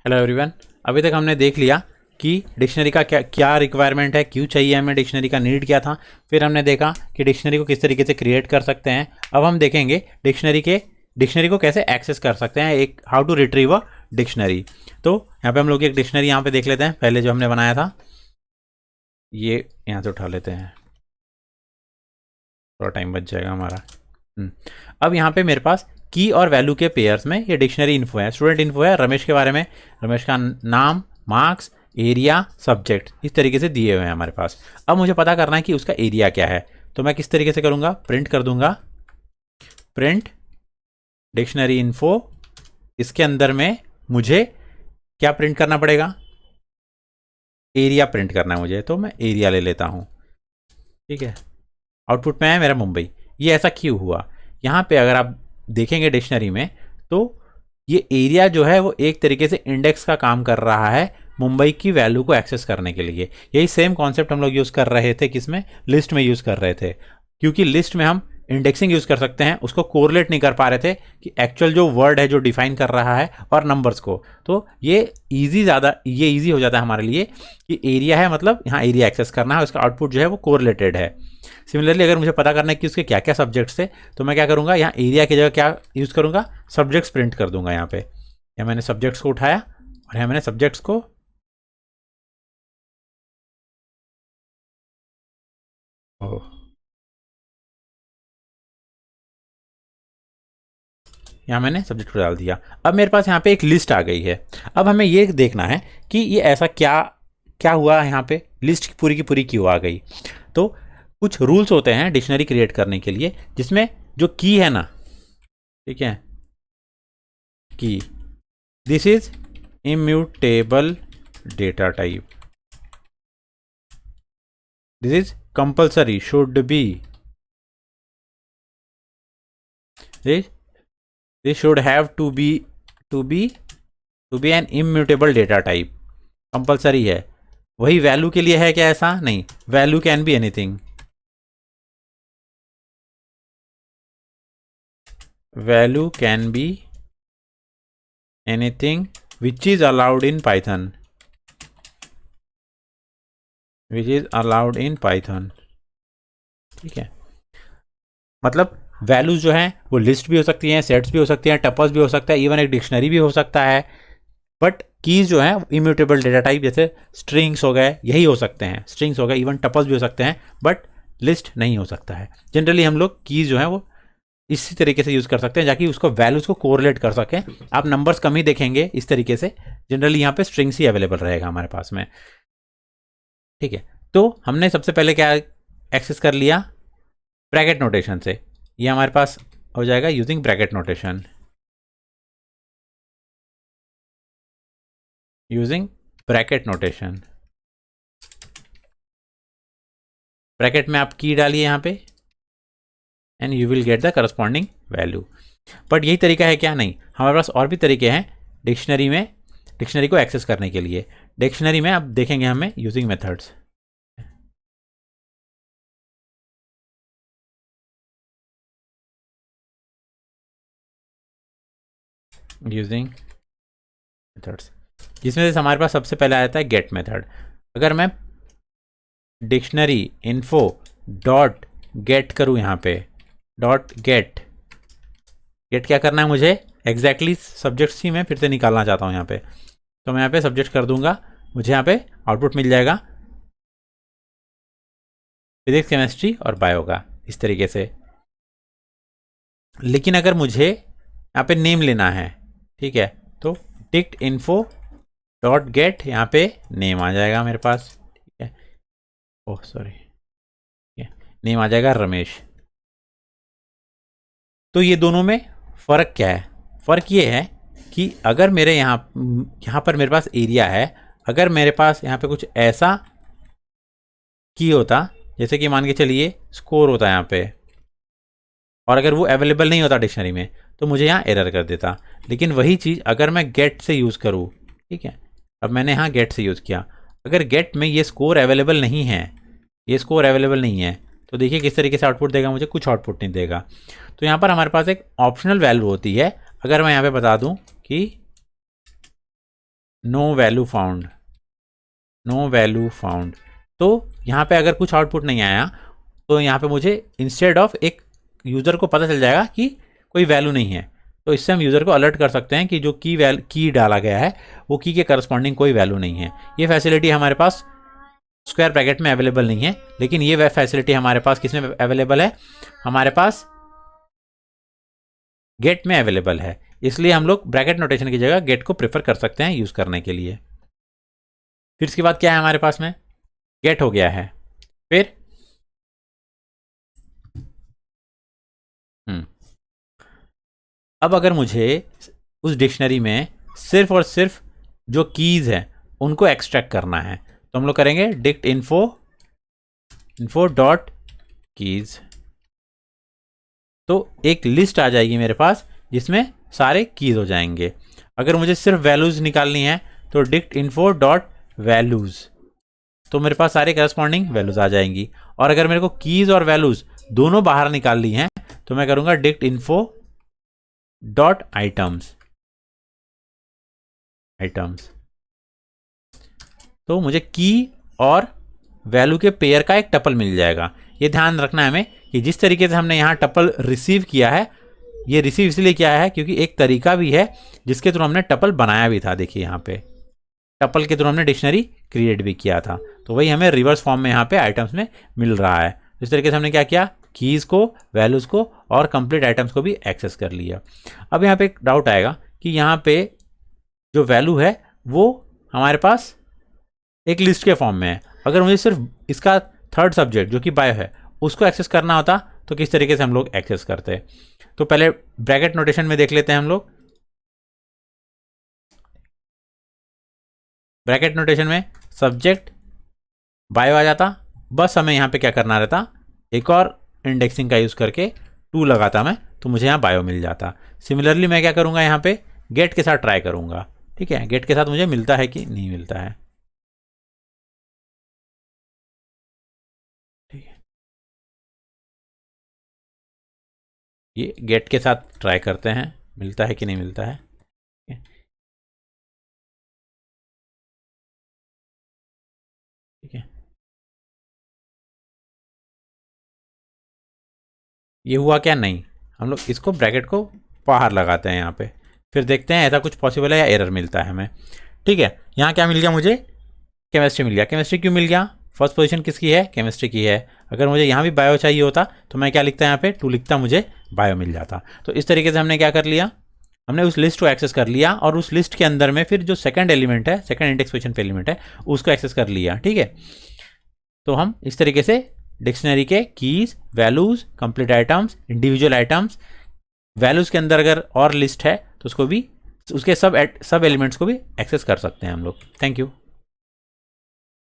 Hello everyone. अभी तक हमने देख लिया कि डिक्शनरी का क्या क्या रिक्वायरमेंट है, क्यों चाहिए हमें डिक्शनरी का नीड क्या था। फिर हमने देखा कि डिक्शनरी को किस तरीके से क्रिएट कर सकते हैं। अब हम देखेंगे डिक्शनरी को कैसे एक्सेस कर सकते हैं, एक how to retrieve a dictionary. तो यहाँ पे हम लोग एक डिक्शनरी यहाँ पे देख लेते हैं, पहले जो हमने बनाया था ये यहाँ से उठा लेते हैं, थोड़ा टाइम बच जाएगा हमारा। अब यहाँ पे मेरे पास की और वैल्यू के पेयर्स में ये डिक्शनरी इन्फो है, स्टूडेंट इन्फो है रमेश के बारे में, रमेश का नाम, मार्क्स, एरिया, सब्जेक्ट इस तरीके से दिए हुए हैं हमारे पास। अब मुझे पता करना है कि उसका एरिया क्या है, तो मैं किस तरीके से करूँगा, प्रिंट कर दूंगा प्रिंट डिक्शनरी इन्फो। इसके अंदर में मुझे क्या प्रिंट करना पड़ेगा, एरिया प्रिंट करना है मुझे, तो मैं एरिया ले लेता हूँ। ठीक है, आउटपुट में है मेरा मुंबई। ये ऐसा क्यों हुआ, यहाँ पे अगर आप देखेंगे डिक्शनरी में तो ये एरिया जो है वो एक तरीके से इंडेक्स का काम कर रहा है मुंबई की वैल्यू को एक्सेस करने के लिए। यही सेम कॉन्सेप्ट हम लोग यूज़ कर रहे थे, किसमें, लिस्ट में यूज़ कर रहे थे। क्योंकि लिस्ट में हम इंडेक्सिंग यूज़ कर सकते हैं, उसको कोरिलेट नहीं कर पा रहे थे कि एक्चुअल जो वर्ड है जो डिफाइन कर रहा है और नंबर्स को। तो ये ईजी हो जाता है हमारे लिए कि एरिया है मतलब यहाँ एरिया एक्सेस करना है, उसका आउटपुट जो है वो कोरिलेटेड है। सिमिलरली अगर मुझे पता करना है कि उसके क्या क्या सब्जेक्ट्स थे, तो मैं क्या करूँगा, यहाँ एरिया की जगह क्या यूज़ करूँगा, सब्जेक्ट्स प्रिंट कर दूंगा। यहाँ पे यहाँ मैंने सब्जेक्ट्स को उठाया और यहाँ मैंने सब्जेक्ट्स को यहाँ मैंने सब्जेक्ट को डाल दिया। अब मेरे पास यहाँ पे एक लिस्ट आ गई है। अब हमें ये देखना है कि ये ऐसा क्या क्या हुआ, यहाँ पे लिस्ट पूरी की पूरी क्यों आ गई। तो कुछ रूल्स होते हैं डिक्शनरी क्रिएट करने के लिए, जिसमें जो की है ना, ठीक है, की this is immutable data type, this is compulsory, should be, this should have to be an immutable data type. Compulsory है। वही वैल्यू के लिए है क्या, ऐसा नहीं, value can be anything, value can be anything which is allowed in Python, which is allowed in Python. ठीक है, मतलब वैल्यूज जो हैं वो लिस्ट भी हो सकती हैं, सेट्स भी हो सकती हैं, टपल्स भी हो सकता है, इवन एक डिक्शनरी भी हो सकता है। बट कीज जो है इम्यूटेबल डेटा टाइप, जैसे स्ट्रिंग्स हो गए, यही हो सकते हैं, स्ट्रिंग्स हो गए, इवन टपल्स भी हो सकते हैं, बट लिस्ट नहीं हो सकता है। जनरली हम लोग कीज जो है वो इसी तरीके से यूज़ कर सकते हैं ताकि उसको वैल्यूज को कोरिलेट कर सकें। आप नंबर्स कम ही देखेंगे इस तरीके से, जनरली यहाँ पे स्ट्रिंग्स ही अवेलेबल रहेगा हमारे पास में। ठीक है, तो हमने सबसे पहले क्या एक्सेस कर लिया, ब्रैकेट नोटेशन से। ये हमारे पास हो जाएगा using bracket notation, using bracket notation. Bracket में आप की डालिए यहाँ पे and you will get the corresponding value. But यही तरीका है क्या, नहीं, हमारे पास और भी तरीके हैं डिक्शनरी को एक्सेस करने के लिए। डिक्शनरी में अब देखेंगे हमें यूजिंग मेथड्स, यूजिंग मेथड्स, जिसमें से हमारे पास सबसे पहले आता है गेट मेथड। अगर मैं डिक्शनरी इन्फो डॉट गेट करूँ, यहाँ पे डॉट गेट क्या करना है मुझे, एग्जैक्टली सब्जेक्ट्स ही मैं फिर से निकालना चाहता हूँ यहाँ पे, तो मैं यहाँ पे सब्जेक्ट कर दूंगा, मुझे यहाँ पे आउटपुट मिल जाएगा फिजिक्स, केमिस्ट्री और बायो का, इस तरीके से। लेकिन अगर मुझे यहाँ पे नेम लेना है, ठीक है, तो डिक्ट इन्फो डॉट गेट, यहाँ पे नेम आ जाएगा मेरे पास, ठीक है, ओह सॉरी, नेम आ जाएगा रमेश। तो ये दोनों में फ़र्क क्या है, फ़र्क ये है कि अगर मेरे यहाँ पर मेरे पास एरिया है, अगर मेरे पास यहाँ पे कुछ ऐसा की होता, जैसे कि मान के चलिए स्कोर होता है यहाँ पे, और अगर वो अवेलेबल नहीं होता डिक्शनरी में, तो मुझे यहाँ एरर कर देता। लेकिन वही चीज़ अगर मैं गेट से यूज़ करूँ, ठीक है, अब मैंने यहाँ गेट से यूज़ किया, अगर गेट में ये स्कोर अवेलेबल नहीं है, ये स्कोर अवेलेबल नहीं है, तो देखिए किस तरीके से आउटपुट देगा, मुझे कुछ आउटपुट नहीं देगा। तो यहाँ पर हमारे पास एक ऑप्शनल वैल्यू होती है। अगर मैं यहाँ पे बता दूँ कि no value found, no value found. तो यहाँ पे अगर कुछ आउटपुट नहीं आया तो यहाँ पे मुझे इंस्टेड ऑफ एक यूज़र को पता चल जाएगा कि कोई वैल्यू नहीं है। तो इससे हम यूज़र को अलर्ट कर सकते हैं कि जो की डाला गया है वो की के करस्पॉन्डिंग कोई वैल्यू नहीं है। ये फैसिलिटी हमारे पास स्क्वायर ब्रैकेट में अवेलेबल नहीं है, लेकिन ये फैसिलिटी हमारे पास किस में अवेलेबल है, हमारे पास गेट में अवेलेबल है। इसलिए हम लोग ब्रैकेट नोटेशन की जगह गेट को प्रेफर कर सकते हैं यूज़ करने के लिए। फिर इसके बाद क्या है हमारे पास में, गेट हो गया है। फिर अब अगर मुझे उस डिक्शनरी में सिर्फ और सिर्फ जो कीज़ है उनको एक्सट्रैक्ट करना है तो हम लोग करेंगे डिक्ट इन्फो डॉट कीज़। तो एक लिस्ट आ जाएगी मेरे पास जिसमें सारे कीज़ हो जाएंगे। अगर मुझे सिर्फ वैल्यूज़ निकालनी है तो डिक्ट इन्फो डॉट वैल्यूज़, तो मेरे पास सारे करस्पॉन्डिंग वैल्यूज़ आ जाएंगी। और अगर मेरे को कीज़ और वैल्यूज़ दोनों बाहर निकालनी है तो मैं करूँगा डिक्ट इन्फो डॉट आइटम्स, तो मुझे की और वैल्यू के पेयर का एक टपल मिल जाएगा। ये ध्यान रखना है हमें कि जिस तरीके से हमने यहाँ टपल रिसीव किया है, ये रिसीव इसलिए किया है क्योंकि एक तरीका भी है जिसके थ्रू हमने टपल बनाया भी था। देखिए यहाँ पे टपल के थ्रू हमने डिक्शनरी क्रिएट भी किया था, तो वही हमें रिवर्स फॉर्म में यहाँ पे आइटम्स में मिल रहा है। इस तरीके से हमने क्या किया, कीज़ को, वैल्यूज़ को और कंप्लीट आइटम्स को भी एक्सेस कर लिया। अब यहाँ पे एक डाउट आएगा कि यहाँ पे जो वैल्यू है वो हमारे पास एक लिस्ट के फॉर्म में है। अगर मुझे सिर्फ इसका थर्ड सब्जेक्ट जो कि बायो है उसको एक्सेस करना होता तो किस तरीके से हम लोग एक्सेस करते। तो पहले ब्रैकेट नोटेशन में देख लेते हैं हम लोग। ब्रैकेट नोटेशन में सब्जेक्ट बायो आ जाता, बस हमें यहाँ पे क्या करना रहता, एक और इंडेक्सिंग का यूज़ करके 2 लगाता मैं, तो मुझे यहाँ बायो मिल जाता। सिमिलरली मैं क्या करूँगा, यहाँ पे गेट के साथ ट्राई करूँगा। ठीक है, गेट के साथ मुझे मिलता है कि नहीं मिलता है। ठीक है, ये गेट के साथ ट्राई करते हैं मिलता है कि नहीं मिलता है। ठीक है, ये हुआ क्या, नहीं। हम लोग इसको ब्रैकेट को बाहर लगाते हैं यहाँ पे, फिर देखते हैं ऐसा कुछ पॉसिबल है या एरर मिलता है हमें। ठीक है, यहाँ क्या मिल गया मुझे, केमिस्ट्री मिल गया। केमिस्ट्री क्यों मिल गया, फर्स्ट पोजीशन किसकी है, केमिस्ट्री की है। अगर मुझे यहाँ भी बायो चाहिए होता तो मैं क्या लिखता यहाँ पे 2 लिखता, मुझे बायो मिल जाता। तो इस तरीके से हमने क्या कर लिया, हमने उस लिस्ट को एक्सेस कर लिया और उस लिस्ट के अंदर में फिर जो सेकंड एलिमेंट है, सेकंड इंडेक्स पोजीशन पे एलिमेंट है, उसको एक्सेस कर लिया। ठीक है, तो हम इस तरीके से डिक्शनरी के keys, values, complete items, individual items, values के अंदर अगर और लिस्ट है तो उसको भी, उसके सब एलिमेंट्स को भी एक्सेस कर सकते हैं हम लोग। Thank you.